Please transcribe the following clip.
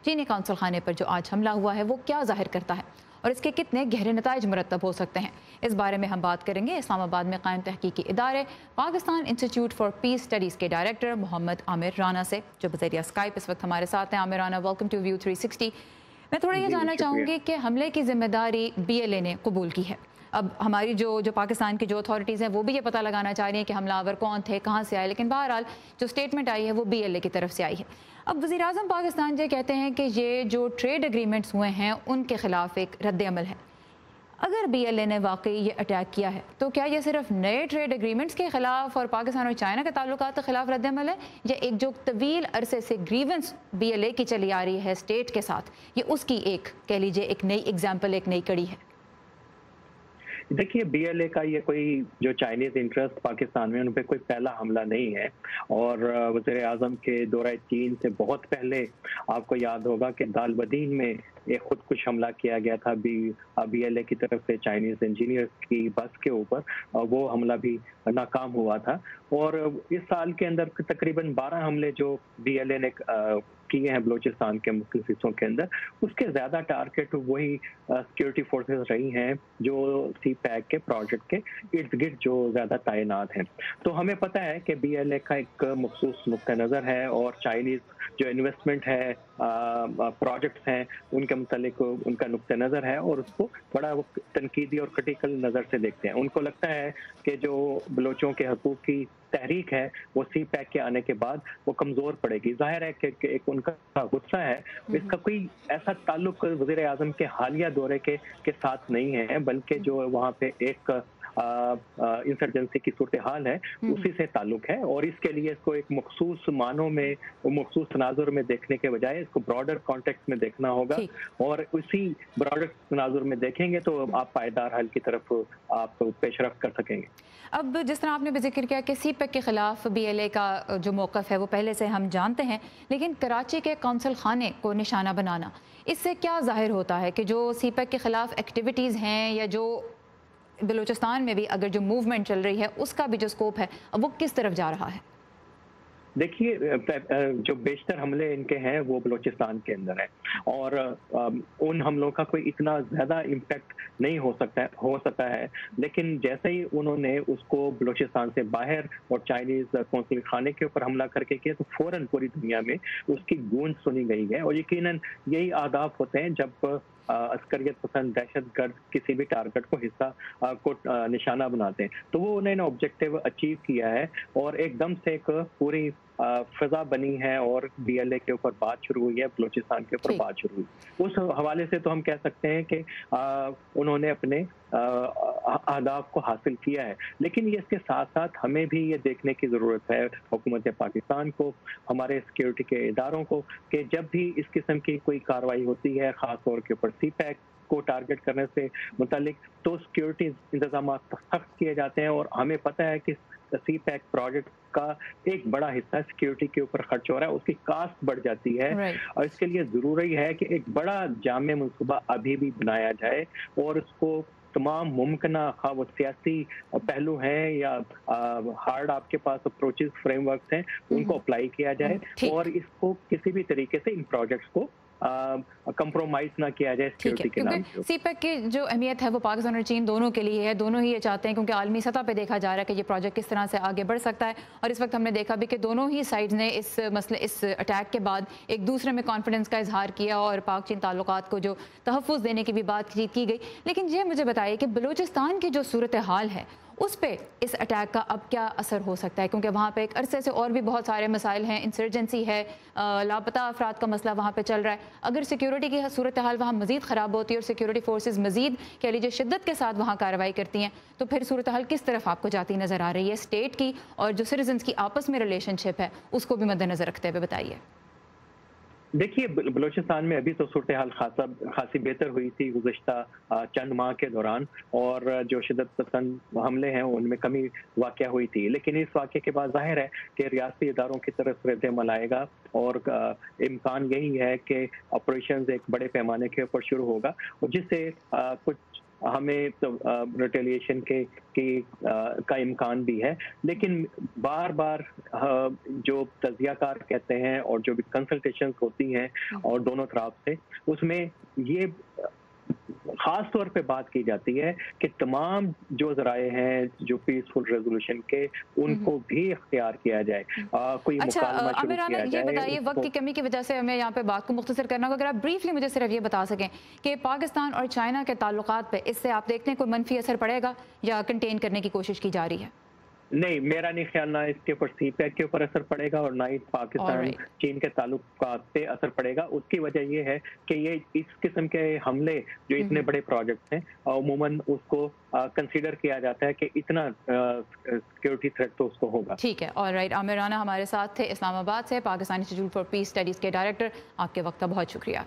चीनी कौंसल खाने पर जो आज हमला हुआ है वो क्या जाहिर करता है और इसके कितने गहरे नताइज मुरतब हो सकते हैं, इस बारे में हम बात करेंगे इस्लामाबाद में कायम तहकीकी इदारे Pakistan Institute for Peace Studies के डायरेक्टर मोहम्मद आमिर राना से, जो बज़रिया स्काइप इस वक्त हमारे साथ हैं। Amir Rana, welcome to View 360। मैं थोड़ा ये जानना चाहूँगी कि हमले की जिम्मेदारी BLA ने कबूल की है। अब हमारी जो पाकिस्तान की जो अथॉरिटीज़ हैं वो भी ये पता लगाना चाह रही हैं कि हमलावर कौन थे, कहाँ से आए, लेकिन बहरहाल जो स्टेटमेंट आई है वो BLA की तरफ से आई है। अब वज़ीर-ए-आज़म पाकिस्तान ये कहते हैं कि ये जो ट्रेड एग्रीमेंट्स हुए हैं उनके खिलाफ एक रद्द-ए-अमल है। अगर BLA ने वाकई ये अटैक किया है तो क्या ये सिर्फ नए ट्रेड एग्रीमेंट्स के खिलाफ और पाकिस्तान और चाइना के ताल्लुकात के खिलाफ रद्द-ए-अमल है, या एक जो तवील अरसे से ग्रीवेंस BLA की चली आ रही है स्टेट के साथ, ये उसकी एक कह लीजिए एक नई एग्जाम्पल, एक नई कड़ी है? देखिए, BLA का ये कोई जो चाइनीज इंटरेस्ट पाकिस्तान में उन पर कोई पहला हमला नहीं है। और वज़ीर-ए-आज़म के दौरे चीन से बहुत पहले आपको याद होगा कि दालबदीन में एक खुदकुश हमला किया गया था BLA की तरफ से चाइनीज इंजीनियर्स की बस के ऊपर, वो हमला भी नाकाम हुआ था। और इस साल के अंदर तकरीबन 12 हमले जो BLA ने किए हैं बलूचिस्तान के मुख्तलिफ हिस्सों के अंदर, उसके ज्यादा टारगेट वही सिक्योरिटी फोर्सेस रही हैं जो CPEC के प्रोजेक्ट के इर्द गिर्द जो ज्यादा तैनात हैं। तो हमें पता है कि BLA का एक मखसूस नुक्ता नज़र है और चाइनीज जो इन्वेस्टमेंट है, प्रोजेक्ट्स हैं, उनके मुतालिक उनका नुक्ता नज़र है और उसको बड़ा तनकीदी और क्रिटिकल नज़र से देखते हैं। उनको लगता है कि जो बलोचों के हकूक़ की तहरीक है वो CPEC के आने के बाद वो कमज़ोर पड़ेगी। जाहिर है कि एक उनका गुस्सा है, इसका कोई ऐसा ताल्लुक वज़ीर-ए-आज़म के हालिया दौरे के साथ नहीं है, बल्कि जो वहाँ पे एक इंसर्जेंसी की सूरत हाल है उसी से ताल्लुक है। और इसके लिए इसको एक मखसूस मानों में, मखसूस तनाजुर में देखने के बजाय इसको ब्रॉडर कॉन्टेक्स्ट में देखना होगा, और उसी ब्रॉडर तनाजुर में देखेंगे तो आप पायदार हल की तरफ आप पेशरफ कर सकेंगे। अब जिस तरह आपने भी जिक्र किया कि CPEC के खिलाफ BLA का जो मौक़िफ़ है वो पहले से हम जानते हैं, लेकिन कराची के कौंसल खाने को निशाना बनाना, इससे क्या ज़ाहिर होता है कि जो CPEC के खिलाफ एक्टिविटीज़ हैं या जो बलूचिस्तान में भी अगर जो मूवमेंट चल रही है उसका भी जो स्कोप है अब वो किस तरफ जा रहा है? देखिए, जो बेशतर हमले इनके हैं वो बलूचिस्तान के अंदर है और उन हमलों का कोई इतना ज़्यादा इम्पैक्ट नहीं हो सकता है, लेकिन जैसे ही उन्होंने उसको बलूचिस्तान से बाहर और चाइनीज़ कौंसल खाने के ऊपर हमला करके किया तो फ़ौरन पूरी दुनिया में उसकी गूंज सुनी गई है। और यकीनन यही आदाब होते हैं जब अस्करियत पसंद दहशतगर्द किसी भी टारगेट को निशाना बनाते हैं, तो वो उन्होंने ऑब्जेक्टिव अचीव किया है और एकदम से एक पूरी फिजा बनी है और BLA के ऊपर बात शुरू हुई है, बलूचिस्तान के ऊपर बात शुरू हुई। उस हवाले से तो हम कह सकते हैं कि उन्होंने अपने अहदाफ को हासिल किया है, लेकिन ये इसके साथ साथ हमें भी ये देखने की ज़रूरत है, हुकूमत पाकिस्तान को, हमारे सिक्योरिटी के इदारों को, कि जब भी इस किस्म की कोई कार्रवाई होती है, ख़ास तौर के ऊपर CPEC को टारगेट करने से मुतालिक, तो सिक्योरिटी इंतजाम सख्त किए जाते हैं। और हमें पता है कि CPEC प्रोजेक्ट का एक बड़ा हिस्सा सिक्योरिटी के ऊपर खर्च हो रहा है, उसकी कास्ट बढ़ जाती है और इसके लिए ज़रूरी है कि एक बड़ा जामे मनसूबा अभी भी बनाया जाए और उसको तमाम मुमकिना खा वो सियासी पहलू हैं या हार्ड आपके पास अप्रोचेस फ्रेमवर्क हैं, उनको अप्लाई किया जाए और इसको किसी भी तरीके से इन प्रोजेक्ट्स को कंप्रोमाइज ना किया जाए सिक्योरिटी के नाम पे। CPEC की जो अहमियत है वो पाकिस्तान और चीन दोनों के लिए है, दोनों ही ये चाहते हैं, क्योंकि आलमी सतह पे देखा जा रहा है कि ये प्रोजेक्ट किस तरह से आगे बढ़ सकता है। और इस वक्त हमने देखा भी कि दोनों ही साइड्स ने इस अटैक के बाद एक दूसरे में कॉन्फिडेंस का इजहार किया और पाक चीन ताल्लुकात को जो तहफ़्फ़ुज़ देने की भी बातचीत की गई। लेकिन ये मुझे बताइए कि बलूचिस्तान की जो सूरत हाल है उस पे इस अटैक का अब क्या असर हो सकता है, क्योंकि वहाँ पे एक अरसे से और भी बहुत सारे मसाइल हैं, इंसर्जेंसी है, लापता अफराद का मसला वहाँ पे चल रहा है। अगर सिक्योरिटी की सूरत हाल वहाँ मज़ीद ख़राब होती है और सिक्योरिटी फोर्सेस मज़ीद कह लीजिए शिद्दत के साथ वहाँ कार्रवाई करती हैं, तो फिर सूरत हाल किस तरफ आपको जाती नज़र आ रही है स्टेट की, और जो सिटीजन्स की आपस में रिलेशनशिप है उसको भी मद्देनज़र रखते हुए बताइए। देखिए, बलूचिस्तान में अभी तो सूरत हाल खासी बेहतर हुई थी गुज़श्ता चंद माह के दौरान, और जो शिद्दत पसंद हमले हैं उनमें कमी वाक़या हुई थी, लेकिन इस वाक़े के बाद ज़ाहिर है कि रियासती इदारों की तरफ से रद्द-ए-अमल आएगा और इम्कान यही है कि ऑपरेशन एक बड़े पैमाने के ऊपर शुरू होगा और जिससे कुछ हमें तो रिटेलिएशन का इम्कान भी है, लेकिन बार बार जो तज्जियाकार कहते हैं और जो भी कंसल्टेशंस होती हैं और दोनों तरफ से, उसमें ये खास तौर पे बात की जाती है कि तमाम जो ज़राए हैं जो पीसफुल रेजोल्यूशन के, उनको भी इख्तियार किया जाए, कोई अच्छा मुकालमा शुरू आमिर राना, किया ये जाए। बताइए, वक्त की कमी की वजह से हमें यहाँ पे बात को मुख्तसर करना होगा, अगर आप ब्रीफली मुझे सिर्फ ये बता सकें कि पाकिस्तान और चाइना के ताल्लुकात पे इससे आप देखते हैं कोई मनफी असर पड़ेगा या कंटेन करने की कोशिश की जा रही है? नहीं, मेरा नहीं ख्याल ना इसके ऊपर सीपैक के ऊपर असर पड़ेगा और ना ही पाकिस्तान चीन के ताल्लुकात पे असर पड़ेगा। उसकी वजह ये है कि ये इस किस्म के हमले जो इतने बड़े प्रोजेक्ट्स हैं, अमूमन उसको कंसीडर किया जाता है कि इतना सिक्योरिटी थ्रेट तो उसको होगा। ठीक है, ऑलराइट। आमिर राना हमारे साथ थे इस्लामाबाद से, Pakistan Institute for Peace Studies के डायरेक्टर। आपके वक्त का बहुत शुक्रिया।